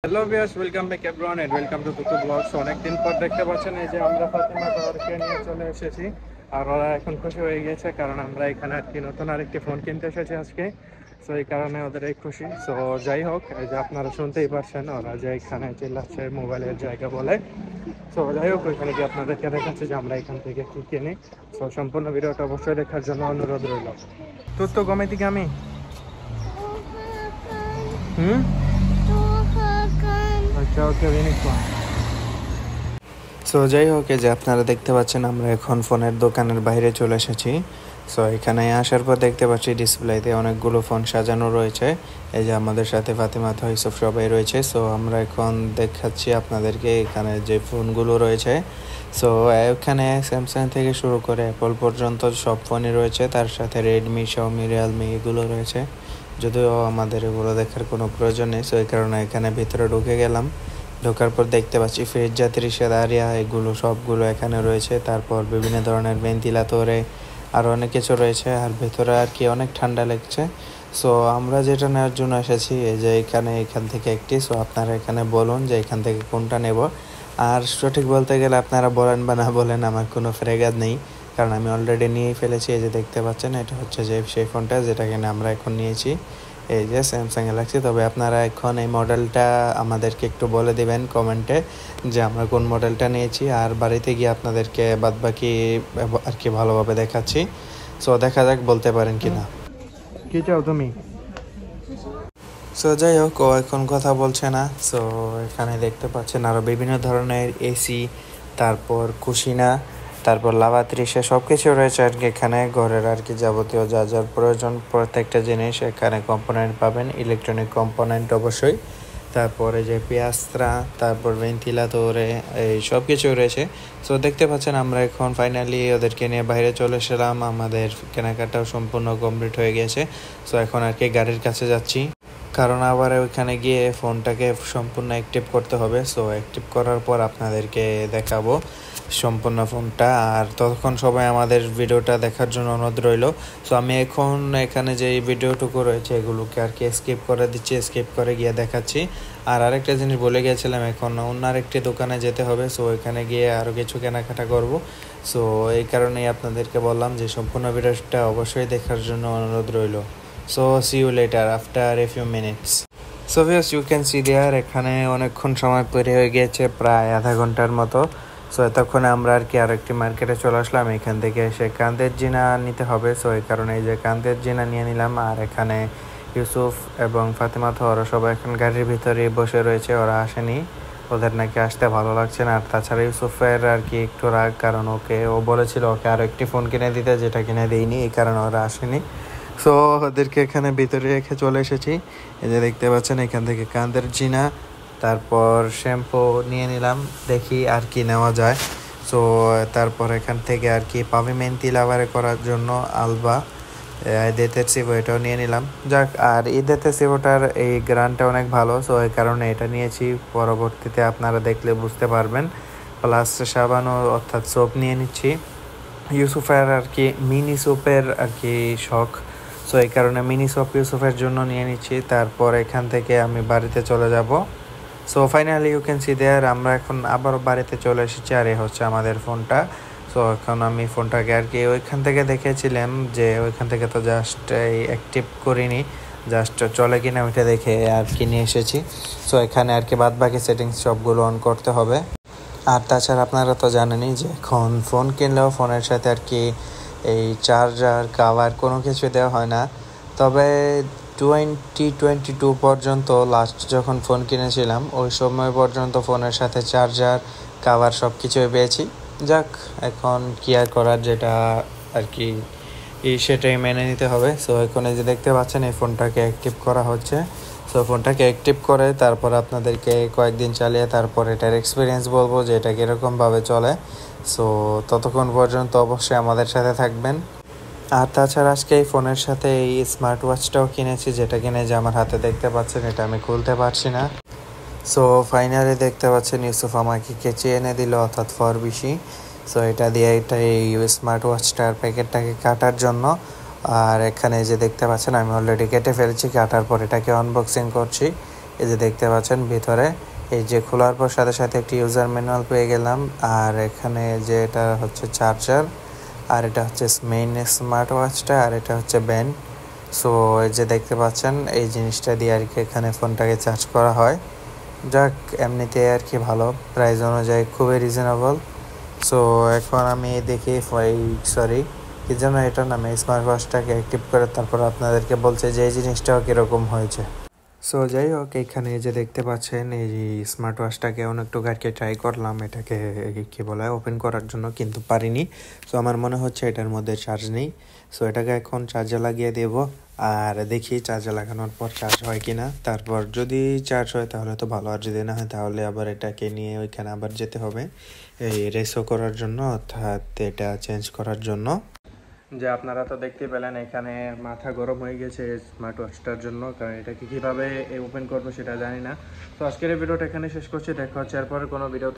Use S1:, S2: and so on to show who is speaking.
S1: Hello viewers, welcome back everyone and welcome to Tutu blogs. অনেকদিন পর দেখতে পাচ্ছেন এই যে আমরা ফাতেমা টাওয়ারকে নিয়ে চলে এসেছি। আর ওরা এখন খুশি হয়ে গেছে কারণ আমরা এখানে আর কি নতুন আরেকটি ফোন কিনতে এসেছি আজকে। সো এই কারণে ওদের এই খুশি। সো যাই হোক, এই যে আপনারা শুনতেই পারছেন ওরা যে এখানে চিল্লাচ্ছে মোবাইলের জায়গা বলে। সো যাই হোক, ওইখানে গিয়ে আপনাদেরকে দেখাচ্ছি যে আমরা এখান থেকে কি কিনি। সো সম্পূর্ণ ভিডিওটা অবশ্যই দেখার জন্য অনুরোধ রইল। তুতো গমে থেকে আমি আচ্ছা, ওকে, সো যাই হোক, এই যে আপনারা দেখতে পাচ্ছেন আমরা এখন ফোনের দোকানের বাইরে চলে এসেছি। সো এখানে আসার পর দেখতে পাচ্ছি ডিসপ্লেতে অনেকগুলো ফোন সাজানো রয়েছে। এই যে আমাদের সাথে ফাতেমা ইউসুফ সবাই রয়েছে। সো আমরা এখন দেখাচ্ছি আপনাদেরকে এখানে যে ফোনগুলো রয়েছে। সো এখানে স্যামসাং থেকে শুরু করে অ্যাপল পর্যন্ত সব ফোনই রয়েছে, তার সাথে রেডমি, শাওমি, রিয়েলমি এগুলো রয়েছে। যদিও আমাদের এগুলো দেখার কোনো প্রয়োজন নেই, সো এই কারণে এখানে ভিতরে ঢুকে গেলাম। ঢোকার পর দেখতে পাচ্ছি ফ্রিজ জাতীয় সেদারিয়া এগুলো সবগুলো এখানে রয়েছে। তারপর বিভিন্ন ধরনের ভেন্টিলেটরে আর অনেক কিছু রয়েছে। আর ভেতরে আর কি অনেক ঠান্ডা লাগছে। সো আমরা যেটা নেওয়ার জন্য এসেছি এই যে এখান থেকে একটি। সো আপনারা এখানে বলুন যে এখান থেকে কোনটা নেব। আর সঠিক বলতে গেলে আপনারা বলেন বা না বলেন আমার কোনো ফ্রেগাদ নেই, কারণ আমি অলরেডি নিয়েই ফেলেছি। এই যে দেখতে পাচ্ছেন এটা হচ্ছে যে সেই ফোনটা যেটা কিনা আমরা এখন নিয়েছি, এই যে স্যামসাং গ্যালাক্সি। তবে আপনারা এখন এই মডেলটা আমাদেরকে একটু বলে দিবেন কমেন্টে যে আমরা কোন মডেলটা নিয়েছি, আর বাড়িতে গিয়ে আপনাদেরকে বাদবাকি আর কি ভালোভাবে দেখাচ্ছি। সো দেখা যাক বলতে পারেন কিনা। কি চাও তুমি? সো যাই হোক, ও এখন কথা বলছে না। সো এখানে দেখতে পাচ্ছেন আরও বিভিন্ন ধরনের এসি, তারপর কুশিনা, তারপর লাভা 30 সব কিছু রয়েছে আর কি। এখানে ঘরের আর কি যাবতীয় যা যার প্রয়োজন প্রত্যেকটা জিনিস এখানে কম্পোনেন্ট পাবেন, ইলেকট্রনিক কম্পোনেন্ট অবশ্যই। তারপরে যে পেঁয়াজরা, তারপর ভেন্টিলেটরে এই সব কিছু রয়েছে। সো দেখতে পাচ্ছেন আমরা এখন ফাইনালি ওদেরকে নিয়ে বাইরে চলে এসেলাম। আমাদের কেনাকাটাও সম্পূর্ণ কমপ্লিট হয়ে গেছে। সো এখন আর কি গাড়ির কাছে যাচ্ছি, কারণ আবার ওইখানে গিয়ে ফোনটাকে সম্পূর্ণ অ্যাক্টিভ করতে হবে। সো অ্যাক্টিভ করার পর আপনাদেরকে দেখাবো সম্পূর্ণ ফোনটা। আর ততক্ষণ সবাই আমাদের ভিডিওটা দেখার জন্য অনুরোধ রইল। সো আমি এখন এখানে যে ভিডিওটুকু রয়েছে এগুলোকে আর কি স্কিপ করে দিচ্ছি, স্কিপ করে গিয়ে দেখাচ্ছি। আর আরেকটা জিনিস বলে গিয়েছিলাম, এখন অন্য আরেকটি দোকানে যেতে হবে। সো এখানে গিয়ে আরও কিছু কেনাকাটা করব। সো এই কারণেই আপনাদেরকে বললাম যে সম্পূর্ণ ভিডিওটা অবশ্যই দেখার জন্য অনুরোধ রইল। So see you later after a few minutes. So yes, you can see there এখানে অনেকক্ষণ সময় পরে হয়ে গিয়েছে, প্রায় আধা ঘন্টার মতো। সো এতক্ষণে আমরা আর কি আরেকটি মার্কেটে চলে আসলাম। এখান থেকে এসে কান্দের জিনা নিতে হবে। সো এই কারণে এই যে কান্দের জিনা নিয়ে নিলাম। আর এখানে ইউসুফ এবং ফাতেমা তো ওরা সবাই এখন গাড়ির ভিতরে বসে রয়েছে, ওরা আসেনি, ওদের নাকি আসতে ভালো লাগছে না। আর তাছাড়া ইউসুফের আর কি একটু রাগ, কারণ ও বলেছিল ওকে আরও একটি ফোন কিনে দিতে, যেটা কিনে দিইনি, এই কারণে ওরা আসেনি। সো ওদেরকে এখানে ভিতরে রেখে চলে এসেছি। এই যে দেখতে পাচ্ছেন এখান থেকে কান্দের জিনা, তারপর শ্যাম্পু নিয়ে নিলাম, দেখি আর কি নেওয়া যায়। সো তারপর এখান থেকে আর কি পাভিমেন্টি লাভারে করার জন্য আলবা ঈদের সিভো এটাও নিয়ে নিলাম। যাক, আর ঈদের সিভোটার এই গ্রানটা অনেক ভালো। সো এই কারণে এটা নিয়েছি, পরবর্তীতে আপনারা দেখলে বুঝতে পারবেন। প্লাস সাবানও অর্থাৎ সোপ নিয়ে নিচ্ছি। ইউসুফের আর কি মিনি সোপের আর কি শখ। সো এই কারণে মিনি সোপ ইউসুফের জন্য নিয়ে নিচ্ছি। তারপর এখান থেকে আমি বাড়িতে চলে যাব। So finally you can see there আমরা এখন আবারও বাড়িতে চলে এসেছি। আর এই হচ্ছে আমাদের ফোনটা। সো এখন আমি ফোনটাকে আর কি ওইখান থেকে দেখেছিলাম, যে ওইখান থেকে তো জাস্ট এই অ্যাক্টিভ করিনি, জাস্ট চলে কিনা ওইটা দেখে আর কি নিয়ে এসেছি। সো এখানে আর কি বাদ বাকি সেটিংস সবগুলো অন করতে হবে। আর তাছাড়া আপনারা তো জানেনই যে এখন ফোন কিনলেও ফোনের সাথে আর কি এই চার্জার, কাভার কোনো কিছু দেওয়া হয় না। তবে 2022 পর্যন্ত লাস্ট যখন ফোন কিনেছিলাম ওই সময় পর্যন্ত ফোনের সাথে চার্জার, কাভার সব কিছুই পেয়েছি। যাক, এখন কি আর করার, যেটা আর কি সেটাই মেনে নিতে হবে। সো এখন এই যে দেখতে পাচ্ছেন এই ফোনটাকে অ্যাক্টিভ করা হচ্ছে। সো ফোনটাকে অ্যাক্টিভ করে তারপর আপনাদেরকে কয়েকদিন চালিয়ে তারপর এটার এক্সপিরিয়েন্স বলবো যে এটা কীরকমভাবে চলে। সো ততক্ষণ পর্যন্ত অবশ্যই আমাদের সাথে থাকবেন। আর তাছাড়া আজকে এই ফোনের সাথে এই স্মার্ট ওয়াচটাও কিনেছি, যেটা কিনে যে আমার হাতে দেখতে পাচ্ছেন, এটা আমি খুলতে পারছি না। সো ফাইনালি দেখতে পাচ্ছেন ইউসুফ আমাকে কেচি এনে দিল, অর্থাৎ ফরবিশি। সো এটা দিয়ে এটা এই স্মার্ট ওয়াচটার প্যাকেটটাকে কাটার জন্য। আর এখানে যে দেখতে পাচ্ছেন আমি অলরেডি কেটে ফেলেছি, কাটার পর এটাকে আনবক্সিং করছি। এই যে দেখতে পাচ্ছেন ভিতরে এই যে খোলার পর সাথে সাথে একটি ইউজার ম্যানুয়াল পেয়ে গেলাম। আর এখানে যে এটা হচ্ছে চার্জার, আর এটা হচ্ছে মেইন স্মার্ট ওয়াচটা, আর এটা হচ্ছে ব্যান্ড। সো এই যে দেখতে পাচ্ছেন এই জিনিসটা দিয়ে আর কি এখানে ফোনটাকে চার্জ করা হয়। যাক, এমনিতে আর কি ভালো, প্রাইস অনুযায়ী খুবই রিজনেবল। সো এখন আমি দেখি কি যেন এটার নামে স্মার্ট ওয়াচটাকে অ্যাক্টিভ করে তারপর আপনাদেরকে বলছে যে এই জিনিসটাও কীরকম হয়েছে। সো যাই হোক, এখানে যে দেখতে পাচ্ছেন এই স্মার্ট ওয়াচটাকে অনেকটুকু আর কি ট্রাই করলাম এটাকে কী বলে ওপেন করার জন্য, কিন্তু পারিনি। সো আমার মনে হচ্ছে এটার মধ্যে চার্জ নেই। সো এটাকে এখন চার্জে লাগিয়ে দেব, আর দেখি চার্জে লাগানোর পর চার্জ হয় কি না। তারপর যদি চার্জ হয় তাহলে তো ভালো, আর যদি না হয় তাহলে আবার এটাকে নিয়ে ওইখানে আবার যেতে হবে এই রেসও করার জন্য, অর্থাৎ এটা চেঞ্জ করার জন্য। যে আপনারা তো দেখতে পেলেন এখানে মাথা গরম হয়ে গেছে স্মার্ট ওয়াচটার জন্য, কারণ এটাকে কীভাবে ওপেন করবো সেটা জানি না। তো আজকের এই ভিডিওটা এখানে শেষ করছি, দেখা হচ্ছে এরপরে কোনো ভিডিও।